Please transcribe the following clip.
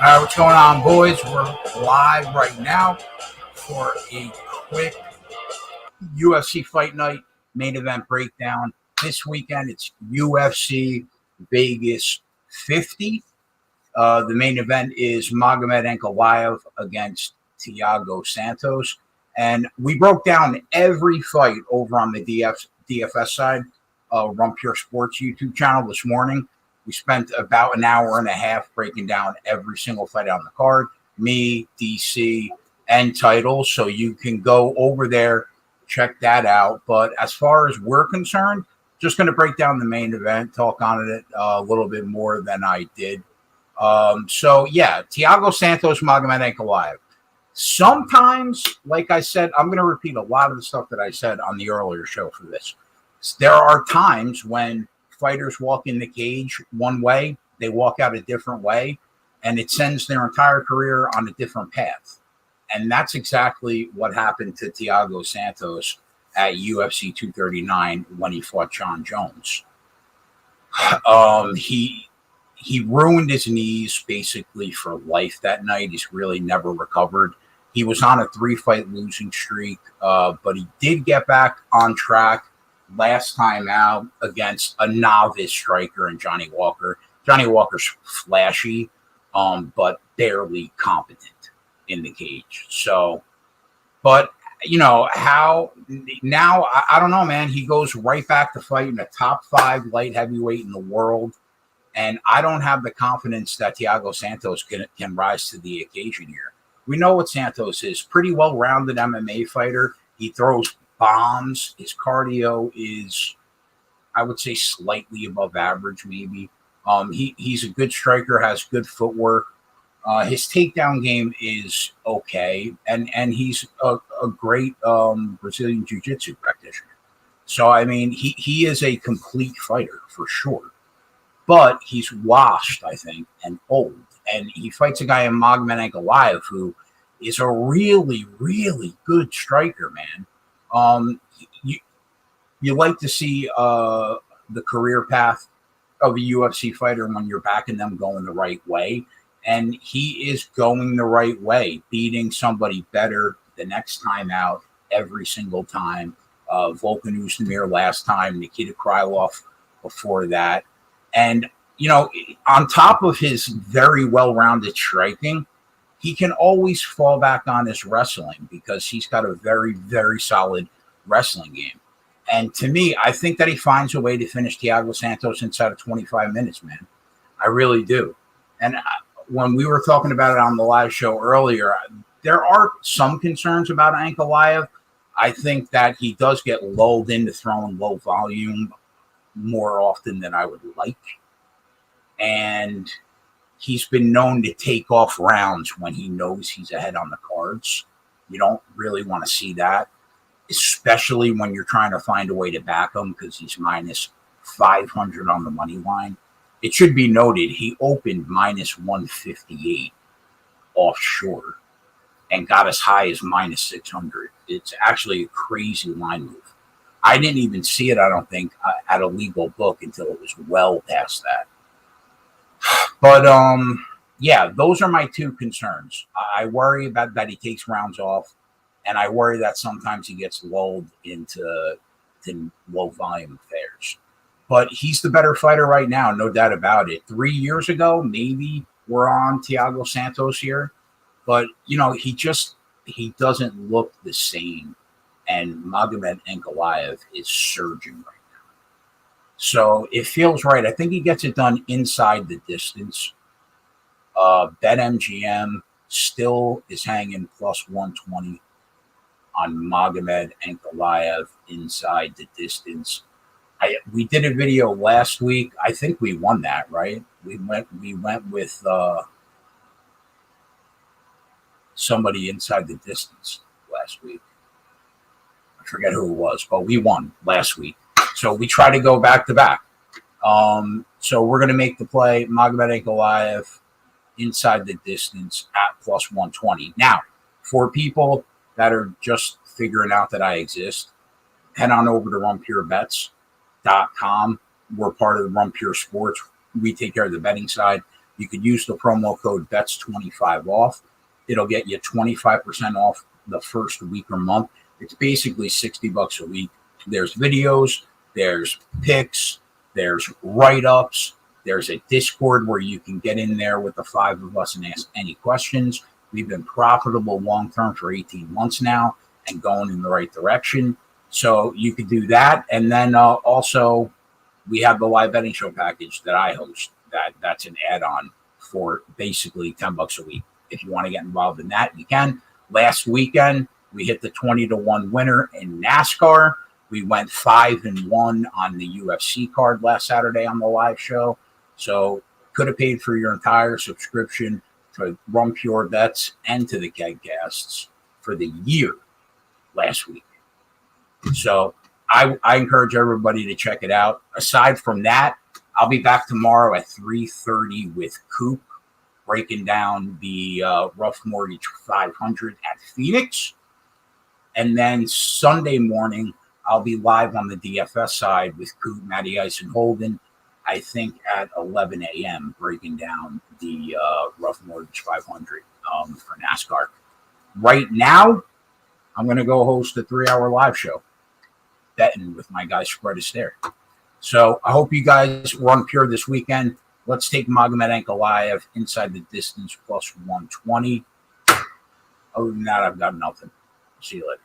All right, what's going on, boys? We're live right now for a quick UFC Fight Night main event breakdown. This weekend, it's UFC Vegas 50. The main event is Magomed Ankalaev against Thiago Santos. And we broke down every fight over on the DFS side, Run Pure Sports YouTube channel this morning. We spent about an hour and a half breaking down every single fight on the card, me, DC, and titles. So you can go over there, check that out. But as far as we're concerned, just going to break down the main event, talk on it a little bit more than I did. Thiago Santos, Magomed Ankalaev. Sometimes, like I said, I'm going to repeat a lot of the stuff that I said on the earlier show for this. There are times when fighters walk in the cage one way, they walk out a different way, and it sends their entire career on a different path. And that's exactly what happened to Thiago Santos at UFC 239 when he fought John Jones. He ruined his knees basically for life that night. He's really never recovered. He was on a 3-fight losing streak, but he did get back on track last time out against a novice striker in Johnny Walker. Johnny Walker's flashy, but barely competent in the cage. So, but you know how now, I don't know, man. He goes right back to fighting a top 5 light heavyweight in the world. And I don't have the confidence that Thiago Santos can rise to the occasion here. We know what Santos is. Pretty well-rounded MMA fighter. He throws bombs. His cardio is, I would say, slightly above average, maybe. He's a good striker, has good footwork. His takedown game is okay. And he's a great Brazilian jiu-jitsu practitioner. So, I mean, he is a complete fighter for sure. But he's washed, I think, and old. And he fights a guy in Magomed Ankalaev who is a really, really good striker, man. You like to see the career path of a UFC fighter when you're backing them going the right way. And he is going the right way, beating somebody better the next time out every single time. Volkan Oezdemir last time, Nikita Krylov before that. And, you know, on top of his very well-rounded striking, he can always fall back on his wrestling because he's got a very, very solid wrestling game. And to me, I think that he finds a way to finish Thiago Santos inside of 25 minutes, man. I really do. And when we were talking about it on the live show earlier, there are some concerns about Ankalaev. I think that he does get lulled into throwing low volume more often than I would like. And he's been known to take off rounds when he knows he's ahead on the cards. You don't really want to see that, especially when you're trying to find a way to back him because he's minus 500 on the money line. It should be noted he opened minus 158 offshore and got as high as minus 600. It's actually a crazy line move. I didn't even see it, I don't think, at a legal book until it was well past that. But, those are my two concerns. I worry about that he takes rounds off, and I worry that sometimes he gets lulled into low-volume affairs. But he's the better fighter right now, no doubt about it. 3 years ago, maybe we're on Thiago Santos here. But, you know, he doesn't look the same. And Magomed Ankalaev is surging right now. So it feels right. I think he gets it done inside the distance. BetMGM still is hanging plus 120 on Magomed Ankalaev inside the distance. We did a video last week. I think we won that, right? We went with somebody inside the distance last week. I forget who it was, but we won last week. So we try to go back to back. So we're going to make the play Magomed Ankalaev inside the distance at plus 120. Now, for people that are just figuring out that I exist, head on over to runpurebets.com. We're part of the Run Pure Sports. We take care of the betting side. You could use the promo code BETS25 off. It'll get you 25% off the first week or month. It's basically $60 a week. There's videos, there's picks, there's write-ups, there's a Discord where you can get in there with the 5 of us and ask any questions. We've been profitable long-term for 18 months now and going in the right direction. So you could do that. And then also we have the live betting show package that I host. That's an add-on for basically $10 a week. If you want to get involved in that, you can. Last weekend, we hit the 20-1 winner in NASCAR. We went 5-1 on the UFC card last Saturday on the live show. So could have paid for your entire subscription to Rum Pure Bets and to the Kegcasts for the year last week. So I encourage everybody to check it out. Aside from that, I'll be back tomorrow at 3:30 with Coop, breaking down the Rough Mortgage 500 at Phoenix. And then Sunday morning, I'll be live on the DFS side with Coop, Matty Ice, and Holden, I think at 11 a.m., breaking down the Rough Mortgage 500 for NASCAR. Right now, I'm going to go host a 3-hour live show, betting with my guy Spread Astaire. So I hope you guys run pure this weekend. Let's take Magomed Ankalaev inside the distance plus 120. Other than that, I've got nothing. See you later.